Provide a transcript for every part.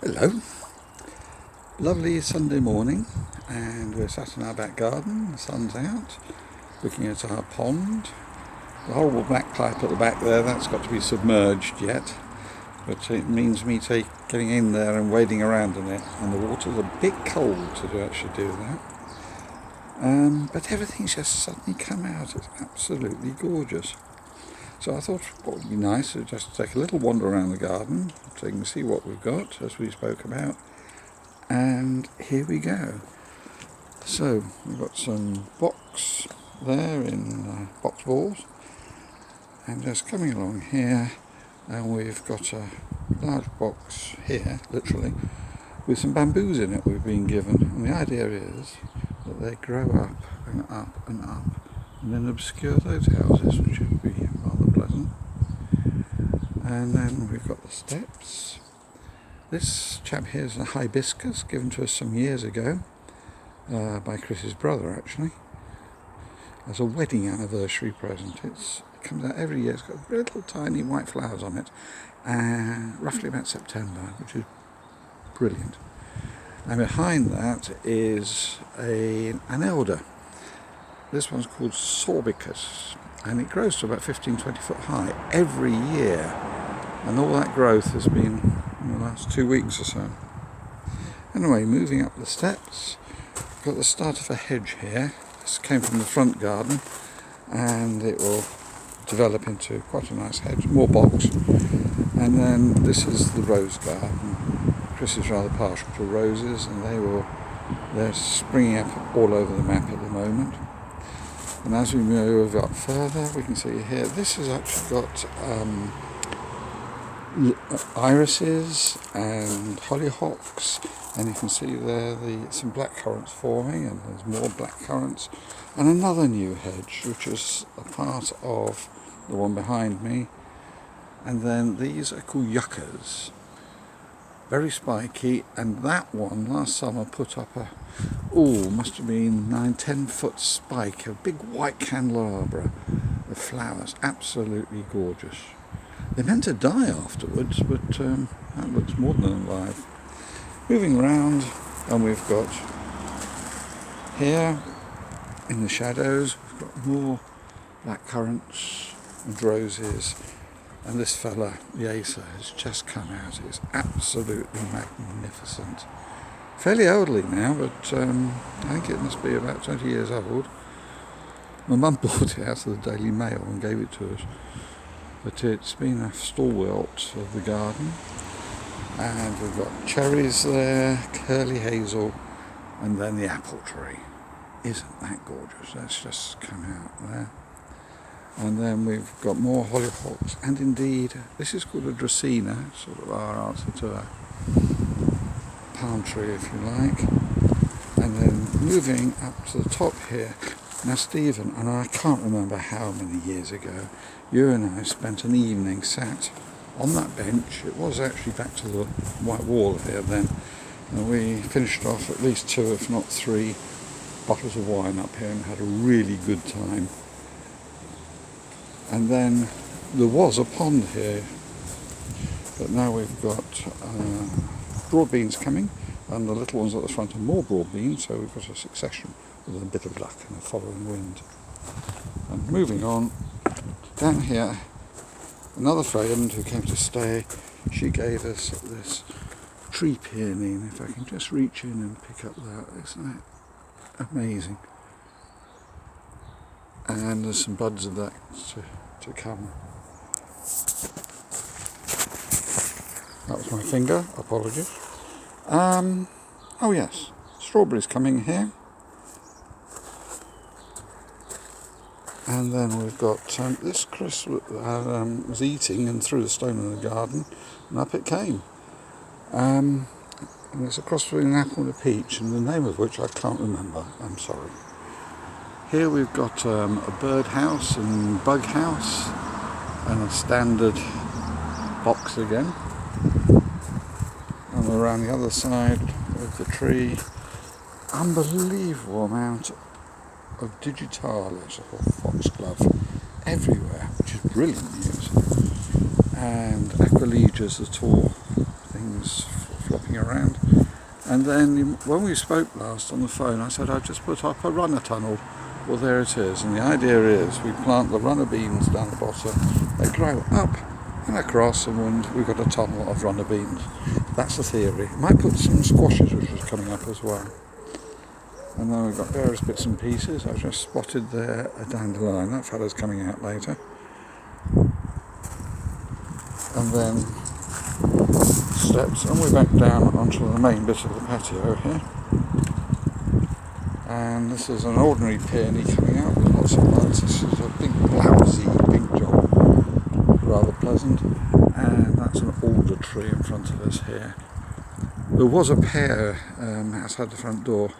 Hello, lovely Sunday morning, and we're sat in our back garden, the sun's out, looking at our pond. The horrible black pipe at the back there, that's got to be submerged yet, but it means me getting in there and wading around in it, and the water's a bit cold to actually do that. But everything's just suddenly come out, it's absolutely gorgeous. So I thought what would be nice is just take a little wander around the garden so you can see what we've got, as we spoke about. And here we go. So we've got some box there in box balls, and just coming along here, and we've got a large box here, literally, with some bamboos in it we've been given. And the idea is that they grow up and up and up, and then obscure those houses, which would be rather pleasant. And then we've got the steps. This chap here is a hibiscus given to us some years ago by Chris's brother, actually, as a wedding anniversary present. It comes out every year. It's got little tiny white flowers on it, roughly about September, which is brilliant. And behind that is an elder. This one's called Sorbicus, and it grows to about 15-20 foot high every year, and all that growth has been in the last 2 weeks or so. Anyway, moving up the steps, we've got the start of a hedge here. This came from the front garden, and it will develop into quite a nice hedge, more box. And then this is the rose garden. Chris is rather partial to roses, and they're springing up all over the map at the moment. And as we move up further, we can see here, this has actually got irises and hollyhocks, and you can see there some blackcurrants forming, and there's more blackcurrants, and another new hedge, which is a part of the one behind me. And then these are called yuccas, very spiky, and that one last summer put up must have been 9-10 foot spike, a big white candelabra of flowers, absolutely gorgeous. They're meant to die afterwards, but that looks more than alive. Moving around, and we've got here in the shadows, we've got more blackcurrants and roses. And this fella, the Acer, has just come out. It's absolutely magnificent. Fairly elderly now, but I think it must be about 20 years old. My mum bought it out of the Daily Mail and gave it to us. But it's been a stalwart of the garden. And we've got cherries there, curly hazel, and then the apple tree. Isn't that gorgeous? That's just come out there. And then we've got more hollyhocks, and indeed, this is called a dracaena, sort of our answer to a palm tree, if you like. And then moving up to the top here, now Stephen, and I can't remember how many years ago, you and I spent an evening sat on that bench. It was actually back to the white wall here then, and we finished off at least 2, if not 3, bottles of wine up here and had a really good time. And then there was a pond here, but now we've got broad beans coming, and the little ones at the front are more broad beans, so we've got a succession with a bit of luck and a following wind. And moving on, down here, another friend who came to stay, she gave us this tree peony, and if I can just reach in and pick up that, isn't that amazing? And there's some buds of that to come. That was my finger, apologies. Oh yes, strawberries coming here. And then we've got this Chris was eating and threw the stone in the garden, and up it came. And it's a cross between an apple and a peach, and the name of which I can't remember, I'm sorry. Here we've got a bird house and bug house, and a standard box again. And around the other side of the tree, unbelievable amount of digitalis, or foxglove, everywhere, which is brilliant news. And Aquilegias, the tall things flopping And then when we spoke last on the phone, I said I'd just put up a runner tunnel. Well, there it is. And the idea is we plant the runner beans down the bottom. They grow up and across, and we've got a tunnel of runner beans. That's the theory. Might put some squashes, which is coming up as well. And then we've got various bits and pieces. I've just spotted there a dandelion. That fellow's coming out later. And then steps, and we're back down onto the main bit of the patio here. And this is an ordinary peony coming out with lots of buds. This is a big blousy pink job, rather pleasant. And that's an alder tree in front of us here. There was a pear outside the front door.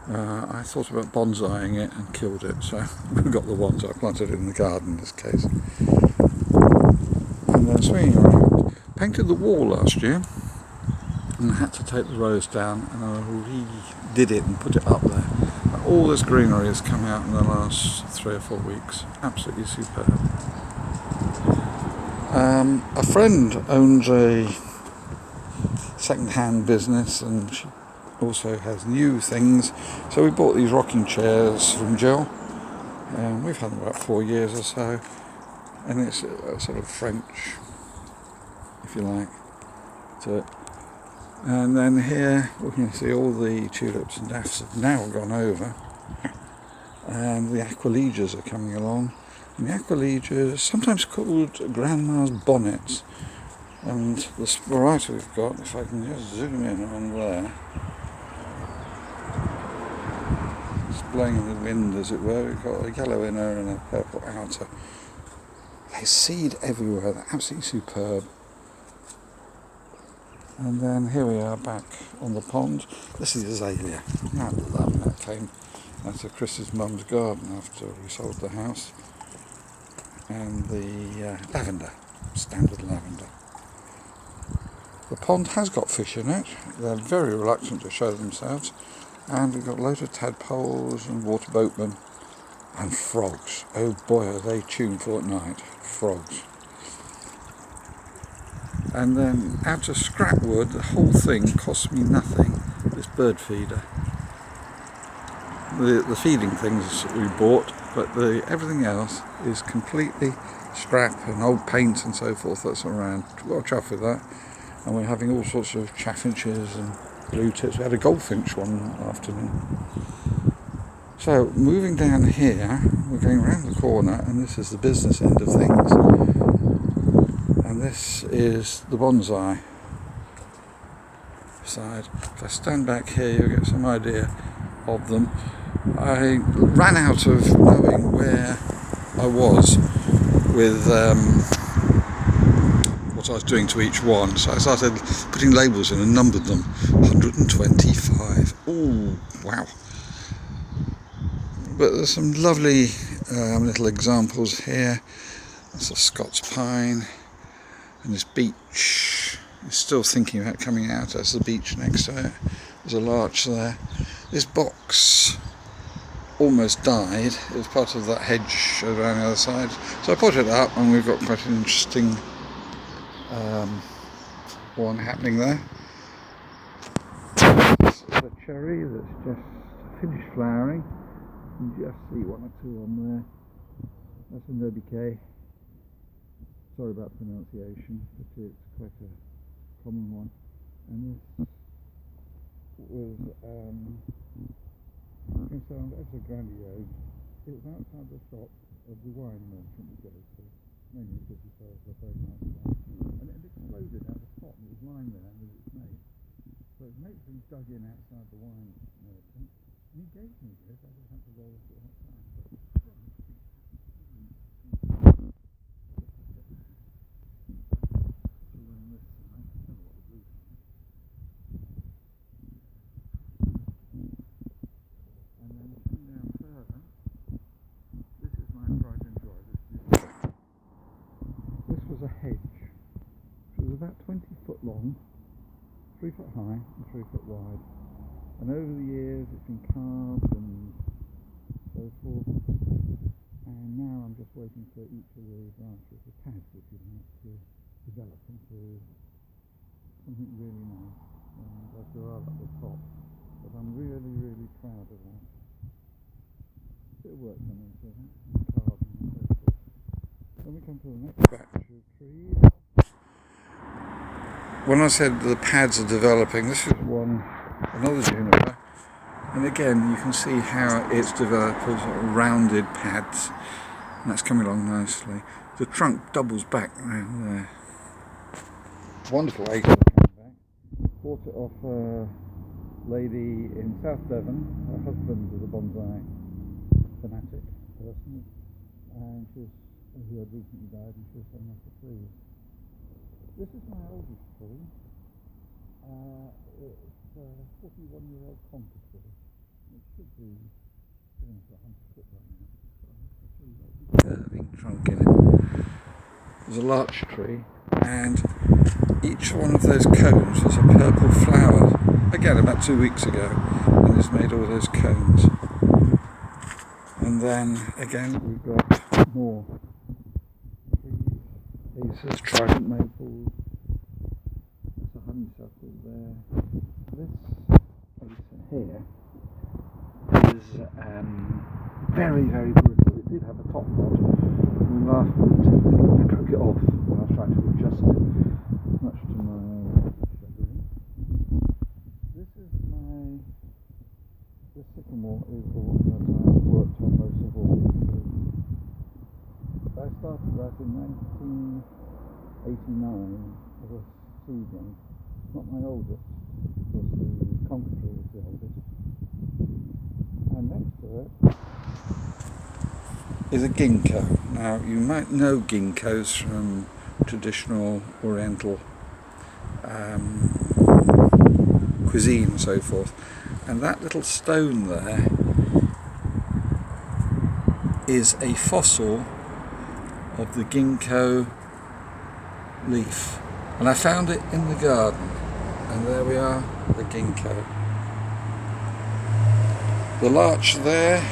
I thought about bonsaiing it and killed it, so we've got the ones. I planted it in the garden in this case. And then swinging around, painted the wall last year and had to take the rose down, and I redid it and put it up there. And all this greenery has come out in the last 3 or 4 weeks. Absolutely superb. A friend owns a second-hand business, and she also has new things, so we bought these rocking chairs from Jill, and we've had them about 4 years or so, and it's a sort of French, if you like, to it. And then here we can see all the tulips and daffs have now gone over, and the aquiledias are coming along. And the aquiledias, sometimes called grandma's bonnets, and the variety we've got, if I can just zoom in on there, it's blowing in the wind as it were. We've got a yellow inner and a purple outer. They seed everywhere, they're absolutely superb. And then here we are back on the pond. This is azalea. I love that. Came out of Chris's mum's garden after we sold the house. And the lavender, standard lavender. The pond has got fish in it. They're very reluctant to show themselves. And we've got loads of tadpoles and water boatmen and frogs. Oh boy, are they tuneful at night. Frogs. And then out of scrap wood, the whole thing cost me nothing. This bird feeder. The feeding things we bought, but everything else is completely scrap and old paint and so forth that's around. We've got a chuff with that. And we're having all sorts of chaffinches and blue tips. We had a goldfinch one afternoon. So moving down here, we're going around the corner, and this is the business end of things. And this is the bonsai side. If I stand back here, you'll get some idea of them. I ran out of knowing where I was with what I was doing to each one, so I started putting labels in and numbered them. 125. Ooh, wow. But there's some lovely little examples here. That's a Scots pine, and this beech is still thinking about coming out. That's the beech next to it. There's a larch there. This box almost died. It was part of that hedge around the other side. So I put it up, and we've got quite an interesting one happening there. This is a cherry that's just finished flowering. You can just see 1 or 2 on there. That's a Nobike. Sorry about pronunciation, but it's quite a common one. And this was it sounds ever so grandiose. It was outside the shop of the wine merchant we go to, mainly because he sells a very nice wine. And it had exploded out the pot, and it was lying there with its mate. So his mate's been dug in outside the wine merchant, and he gave me this. I just had to roll it at that time. A hedge. It was about 20 foot long, 3 foot high and 3 foot wide, and over the years it's been carved and so forth, and now I'm just waiting for each of the branches, the tags if you like, to develop into something really nice. and as there are at the top. But I'm really, really proud of that. Bit of work done into that, and carving and so forth. Then we come to the next batch of trees. When I said the pads are developing, this is another juniper. And again, you can see how it's developed as rounded pads. And that's coming along nicely. The trunk doubles back around there. Wonderful acre coming back. Bought it off a lady in South Devon. Her husband was a bonsai fanatic person. And who had recently died, and she was selling off the trees. This is my oldest tree. It's a 41-year-old conker tree. It should be getting to 100 foot right now. Curving trunk in it. There's a larch tree, and each one of those cones has a purple flower. Again, about 2 weeks ago, and it's made all those cones. And then again, we've got more trees. These are trident maples. There's a honeysuckle there. This here is very, very brittle. It did have a top knot. We laughed at it. I took it off when I was trying to adjust it, much to my chagrin. This is the sycamore is the one that I've worked on most of all. I started that in 1989 as a seedling. Not my oldest, because the conker tree was the oldest. And next to it is a ginkgo. Now, you might know ginkgos from traditional Oriental cuisine and so forth. And that little stone there is a fossil of the ginkgo leaf. And I found it in the garden. And there we are, the ginkgo. The larch there.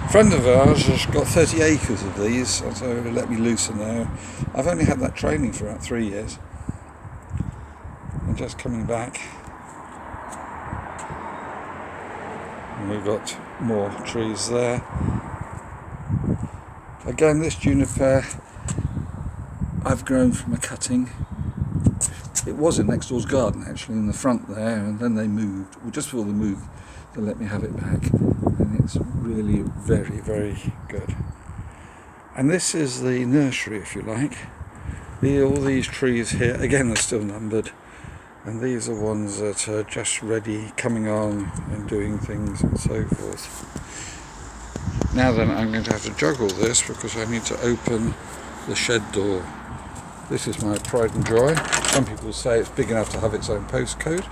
A friend of ours has got 30 acres of these, so let me loose in there. I've only had that training for about 3 years. I'm just coming back. And we've got more trees there. Again, this juniper I've grown from a cutting. It was in next door's garden actually, in the front there, and then they moved. Well, just before they moved, they let me have it back, and it's really very, very good. And this is the nursery, if you like. All these trees here, again, they're still numbered, and these are ones that are just ready, coming on and doing things and so forth. Now then, I'm going to have to juggle this because I need to open the shed door. This is my pride and joy. Some people say it's big enough to have its own postcode.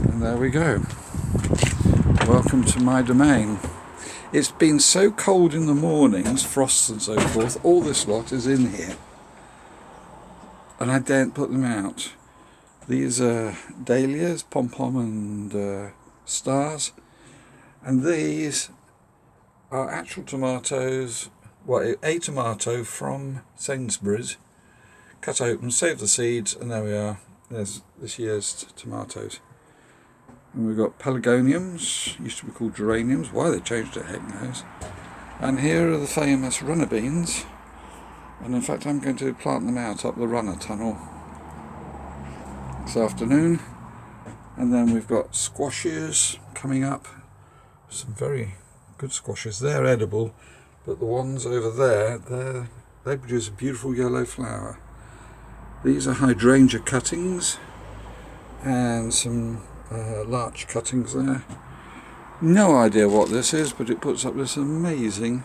And there we go. Welcome to my domain. It's been so cold in the mornings, frosts and so forth, all this lot is in here. And I daren't put them out. These are dahlias, pom-pom and stars. And these are actual tomatoes. Well, a tomato from Sainsbury's, cut open, save the seeds, and there we are. There's this year's tomatoes. And we've got pelargoniums, used to be called geraniums. Why they changed it, heck knows. And here are the famous runner beans. And in fact, I'm going to plant them out up the runner tunnel this afternoon. And then we've got squashes coming up. Some very good squashes. They're edible. But the ones over there, they produce a beautiful yellow flower. These are hydrangea cuttings and some larch cuttings there. No idea what this is, but it puts up this amazing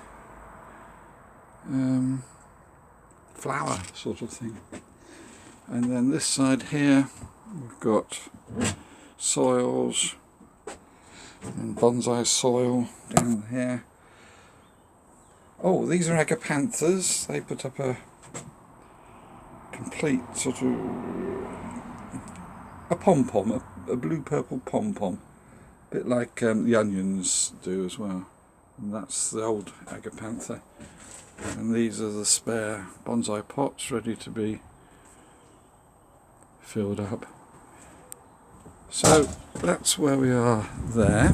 flower sort of thing. And then this side here, we've got soils and bonsai soil down here. Oh, these are agapanthus. They put up a complete sort of a pom-pom, a blue-purple pom-pom, a bit like the onions do as well. And that's the old agapantha. And these are the spare bonsai pots ready to be filled up. So that's where we are there,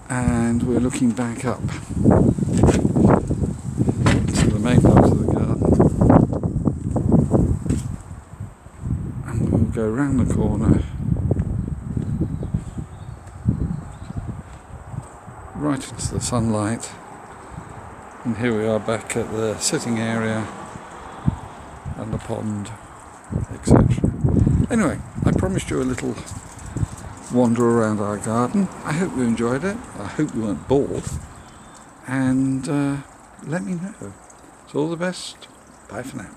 and we're looking back up to the main part of the garden, and we'll go round the corner right into the sunlight, and here we are back at the sitting area and the pond, etc. Anyway, I promised you a little wander around our garden. I hope you enjoyed it. I hope you weren't bored. And let me know. So all the best. Bye for now.